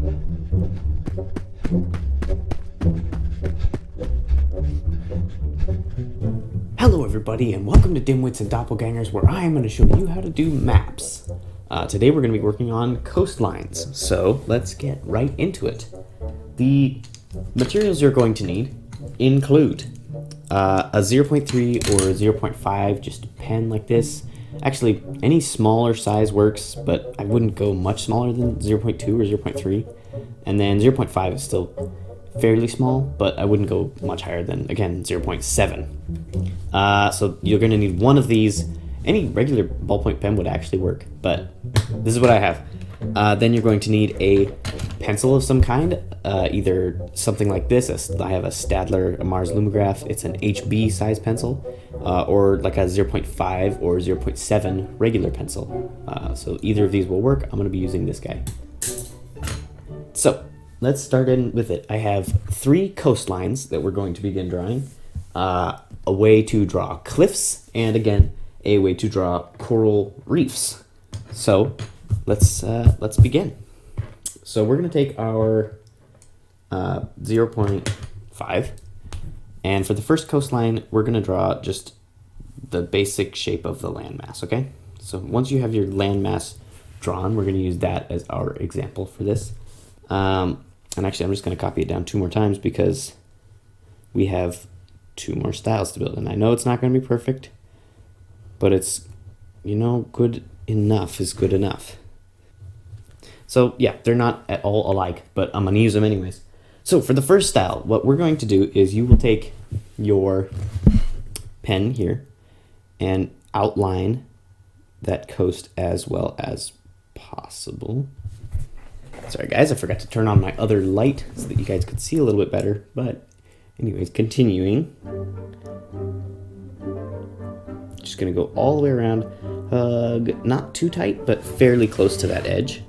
Hello everybody and welcome to Dimwits and Doppelgangers, where I am going to show you how to do maps. Today we're going to be working on coastlines, so let's get right into it. The materials you're going to need include a 0.3 or 0.5, just a pen like this. Actually, any smaller size works, but I wouldn't go much smaller than 0.2 or 0.3. And then 0.5 is still fairly small, but I wouldn't go much higher than, again, 0.7. So you're going to need one of these. Any regular ballpoint pen would actually work, but this is what I have. Then you're going to need a pencil of some kind, either something like this. I have a Staedtler, a Mars Lumograph. It's an HB size pencil, or like a 0.5 or 0.7 regular pencil. So either of these will work. I'm going to be using this guy. So let's start in with it. I have 3 coastlines that we're going to begin drawing. A way to draw cliffs, and again, a way to draw coral reefs. So let's begin. So we're going to take our 0.5, and for the first coastline, we're going to draw just the basic shape of the landmass, okay? So once you have your landmass drawn, we're going to use that as our example for this. And actually, I'm just going to copy it down 2 more times because we have 2 more styles to build. And I know it's not going to be perfect, but it's, you know, good enough is good enough. So yeah, they're not at all alike, but I'm going to use them anyways. So for the first style, what we're going to do is you will take your pen here and outline that coast as well as possible. Sorry guys, I forgot to turn on my other light so that you guys could see a little bit better. But anyways, continuing. Just gonna go all the way around. Not too tight, but fairly close to that edge.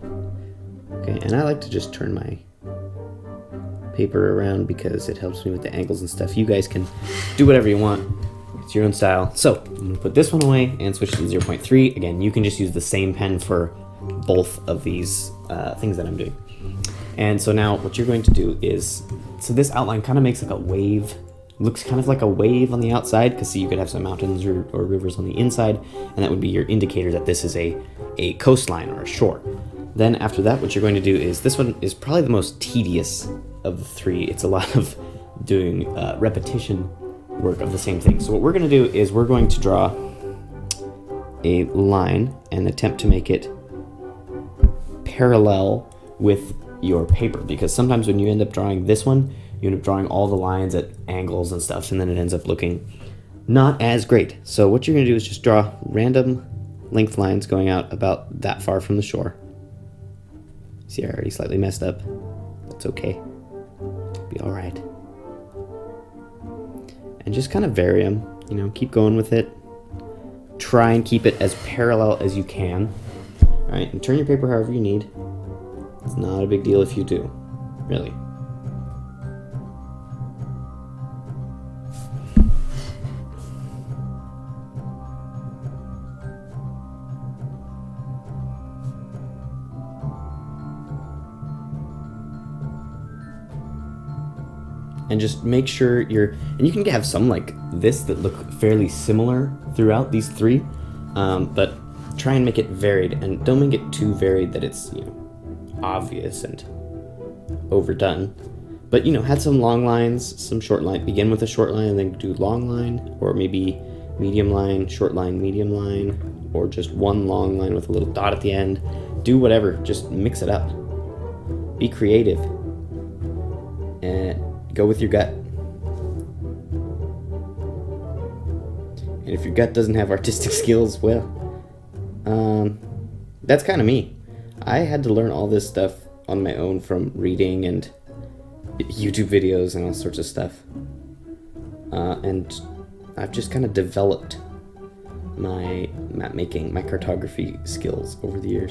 Okay, and I like to just turn my paper around because it helps me with the angles and stuff. You guys can do whatever you want. It's your own style. So I'm gonna put this one away and switch to 0.3. Again, you can just use the same pen for both of these things that I'm doing. And so now what you're going to do is, so this outline kind of makes like a wave, looks kind of like a wave on the outside, because see, you could have some mountains or rivers on the inside, and that would be your indicator that this is a coastline or a shore. Then after that, what you're going to do is, this one is probably the most tedious of the 3. It's a lot of doing repetition work of the same thing. So what we're going to do is we're going to draw a line and attempt to make it parallel with your paper, because sometimes when you end up drawing this one, you end up drawing all the lines at angles and stuff, and then it ends up looking not as great. So what you're going to do is just draw random length lines going out about that far from the shore. See, I already slightly messed up. That's okay. It'll be all right. And just kind of vary them, you know, keep going with it. Try and keep it as parallel as you can. All right, and turn your paper however you need. It's not a big deal if you do, really. And just make sure and you can have some like this that look fairly similar throughout these 3, but try and make it varied, and don't make it too varied that it's, you know, obvious and overdone. But, you know, had some long lines, some short line. Begin with a short line and then do long line, or maybe medium line, short line, medium line, or just one long line with a little dot at the end. Do whatever, just mix it up. Be creative and go with your gut. And if your gut doesn't have artistic skills, well, that's kind of me. I had to learn all this stuff on my own from reading and YouTube videos and all sorts of stuff. And I've just kind of developed my map making, my cartography skills over the year.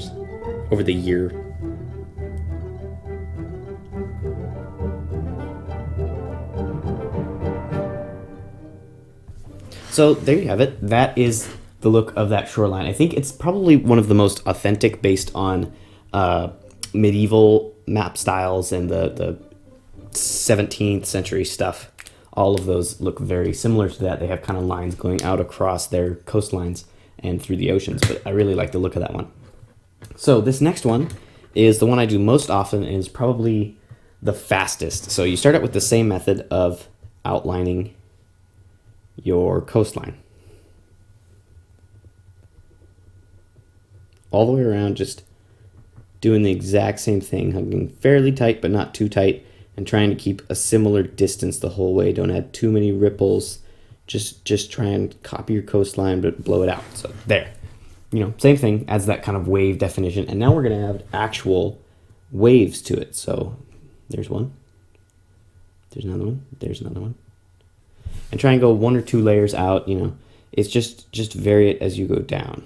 So there you have it. That is the look of that shoreline. I think it's probably one of the most authentic based on medieval map styles and the 17th century stuff, all of those look very similar to that. They have kind of lines going out across their coastlines and through the oceans, but I really like the look of that one. So this next one is the one I do most often and is probably the fastest. So you start out with the same method of outlining your coastline. All the way around, just doing the exact same thing, hugging fairly tight but not too tight, and trying to keep a similar distance the whole way. Don't add too many ripples. Just try and copy your coastline but blow it out. So there. Same thing, adds that kind of wave definition. And now we're going to add actual waves to it. So there's one. There's another one. There's another one. And try and go 1 or 2 layers out. It's just vary it as you go down.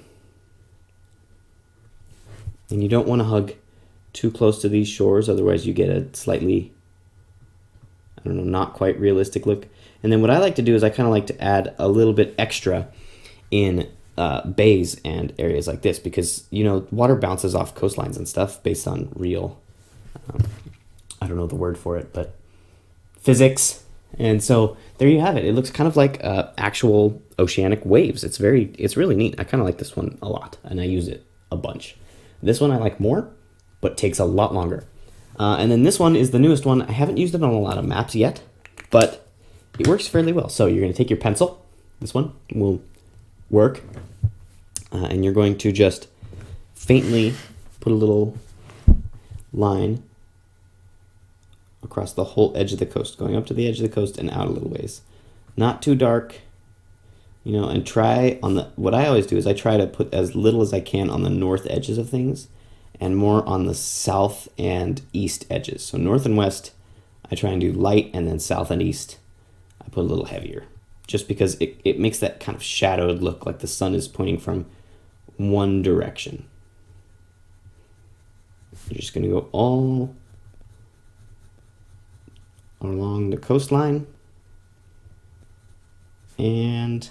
And you don't want to hug too close to these shores, otherwise you get a slightly, not quite realistic look. And then what I like to do is I kind of like to add a little bit extra in bays and areas like this, because water bounces off coastlines and stuff based on real, I don't know the word for it, but physics. And so there you have it. It looks kind of like actual oceanic waves. It's really neat. I kind of like this one a lot, and I use it a bunch. This one I like more, but takes a lot longer. And then this one is the newest one. I haven't used it on a lot of maps yet, but it works fairly well. So you're going to take your pencil. This one will work. And you're going to just faintly put a little line across the whole edge of the coast, going up to the edge of the coast and out a little ways. Not too dark, and try on what I always do is I try to put as little as I can on the north edges of things and more on the south and east edges. So north and west, I try and do light, and then south and east, I put a little heavier, just because it makes that kind of shadowed look, like the sun is pointing from one direction. You're just going to go all along the coastline and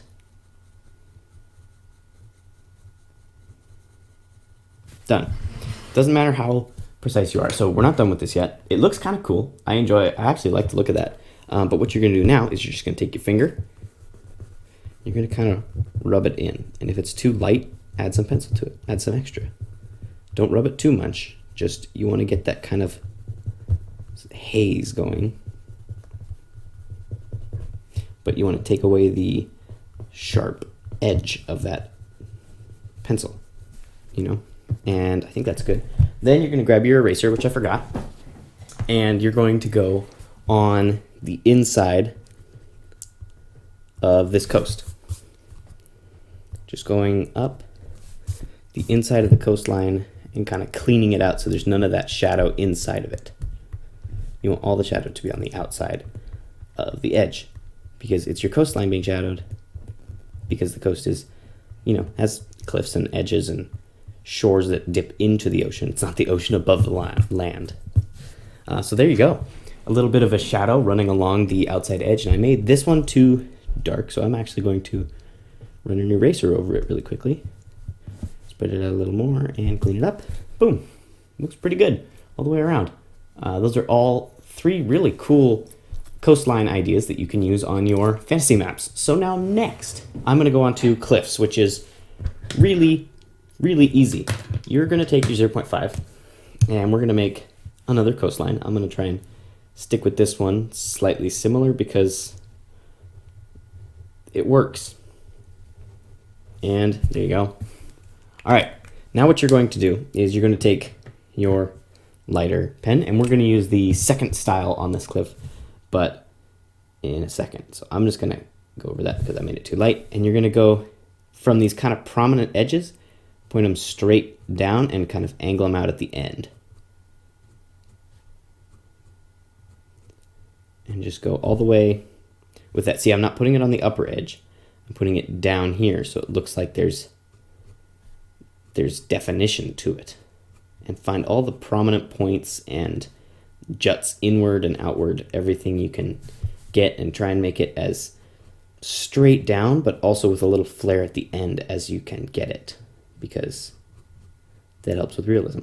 done. Doesn't matter how precise you are. So we're not done with this yet. It looks kind of cool. I enjoy it. I actually like the look of that. But what you're going to do now is you're just going to take your finger. You're going to kind of rub it in. And if it's too light, add some pencil to it. Add some extra. Don't rub it too much. Just, you want to get that kind of haze going. But you want to take away the sharp edge of that pencil, and I think that's good. Then you're going to grab your eraser, which I forgot, and you're going to go on the inside of this coast. Just going up the inside of the coastline and kind of cleaning it out so there's none of that shadow inside of it. You want all the shadow to be on the outside of the edge, because it's your coastline being shadowed, because the coast is, has cliffs and edges and shores that dip into the ocean. It's not the ocean above the land. So there you go. A little bit of a shadow running along the outside edge. And I made this one too dark, so I'm actually going to run an eraser over it really quickly. Spread it out a little more and clean it up. Boom. Looks pretty good all the way around. Those are all 3 really cool coastline ideas that you can use on your fantasy maps. So now next, I'm going to go on to cliffs, which is really easy. You're going to take your 0.5 and we're going to make another coastline. I'm going to try and stick with this one slightly similar because it works. And there you go. All right, now what you're going to do is you're going to take your lighter pen, and we're going to use the second style on this cliff, but in a second. So I'm just going to go over that because I made it too light. And you're going to go from these kind of prominent edges, point them straight down and kind of angle them out at the end. And just go all the way with that. See, I'm not putting it on the upper edge. I'm putting it down here so it looks like there's definition to it. And find all the prominent points and juts inward and outward, everything you can get, and try and make it as straight down, but also with a little flare at the end as you can get it, because that helps with realism.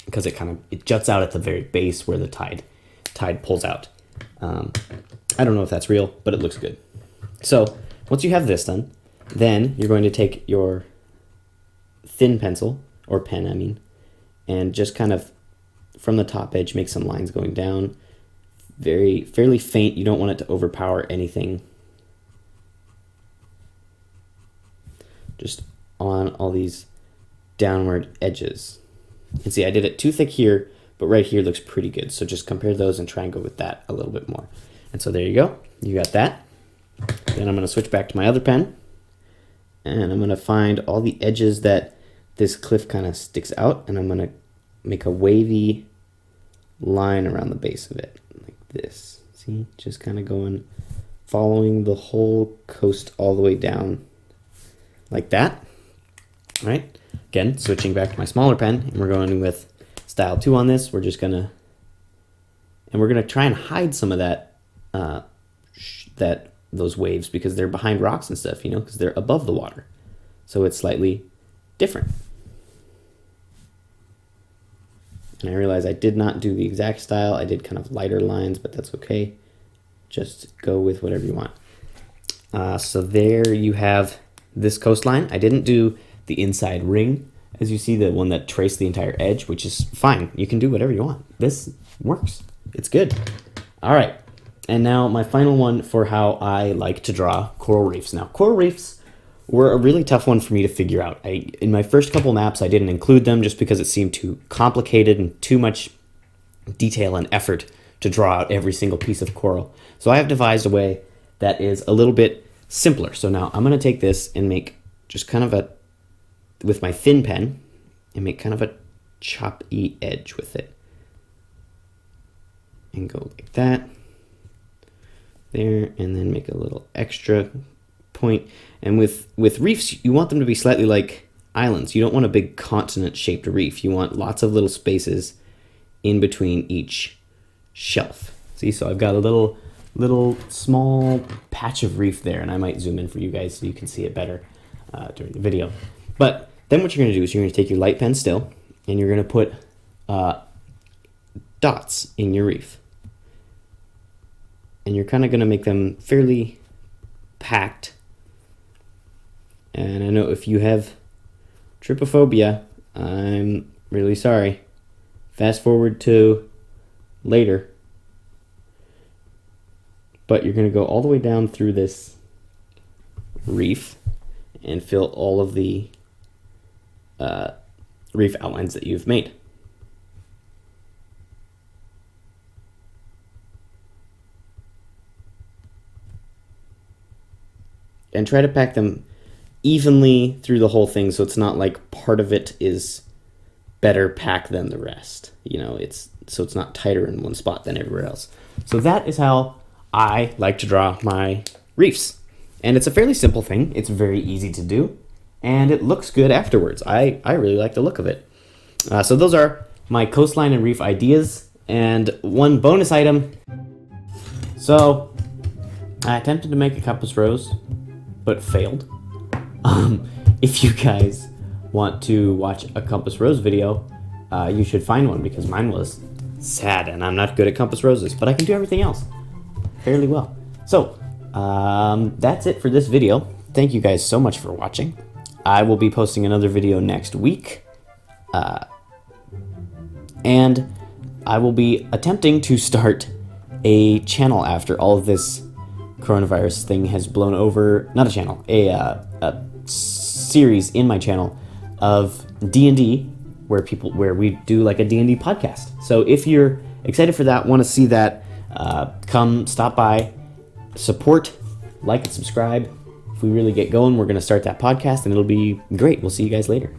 because it juts out at the very base where the tide pulls out. I don't know if that's real, but it looks good. So once you have this done, then you're going to take your thin pencil, or pen, I mean, and just kind of from the top edge make some lines going down, fairly faint. You don't want it to overpower anything. Just on all these downward edges. And see, I did it too thick here, but right here looks pretty good. So just compare those and try and go with that a little bit more. And so there you go. You got that. Then I'm going to switch back to my other pen, and I'm going to find all the edges that this cliff kind of sticks out, and I'm going to make a wavy line around the base of it, like this. See, just kind of going, following the whole coast all the way down, like that. All right. Again, switching back to my smaller pen, and we're going with style 2 on this. We're just gonna try and hide some of that, those waves, because they're behind rocks and stuff, because they're above the water. So it's slightly different. And I realize I did not do the exact style. I did kind of lighter lines, but that's okay. Just go with whatever you want. So there you have this coastline. I didn't do the inside ring, as you see, the one that traced the entire edge, which is fine. You can do whatever you want. This works. It's good. All right. And now my final one for how I like to draw coral reefs. Now, coral reefs were a really tough one for me to figure out. In my first couple maps, I didn't include them just because it seemed too complicated and too much detail and effort to draw out every single piece of coral. So I have devised a way that is a little bit simpler. So now I'm going to take this and make just kind of with my thin pen, and make kind of a choppy edge with it. And go like that. There, and then make a little extra point. And with reefs, you want them to be slightly like islands. You don't want a big continent-shaped reef. You want lots of little spaces in between each shelf. See, so I've got a little small patch of reef there, and I might zoom in for you guys so you can see it better during the video. But then what you're going to do is you're going to take your light pen still, and you're going to put dots in your reef. And you're kind of going to make them fairly packed. And I know if you have trypophobia, I'm really sorry. Fast forward to later. But you're going to go all the way down through this reef and fill all of the reef outlines that you've made. And try to pack them evenly through the whole thing, so it's not like part of it is better packed than the rest. So it's not tighter in one spot than everywhere else. So that is how I like to draw my reefs. And it's a fairly simple thing. It's very easy to do, and it looks good afterwards. I really like the look of it. So those are my coastline and reef ideas. And one bonus item. So I attempted to make a compass rose, but failed. If you guys want to watch a compass rose video, you should find one, because mine was sad, and I'm not good at compass roses, but I can do everything else fairly well. So that's it for this video. Thank you guys so much for watching. I will be posting another video next week, and I will be attempting to start a channel after all of this coronavirus thing has blown over. Not a channel, a series in my channel of D&D where we do like a D&D podcast. So if you're excited for that, want to see that, come stop by, support, like and subscribe. If we really get going, we're going to start that podcast, and it'll be great. We'll see you guys later.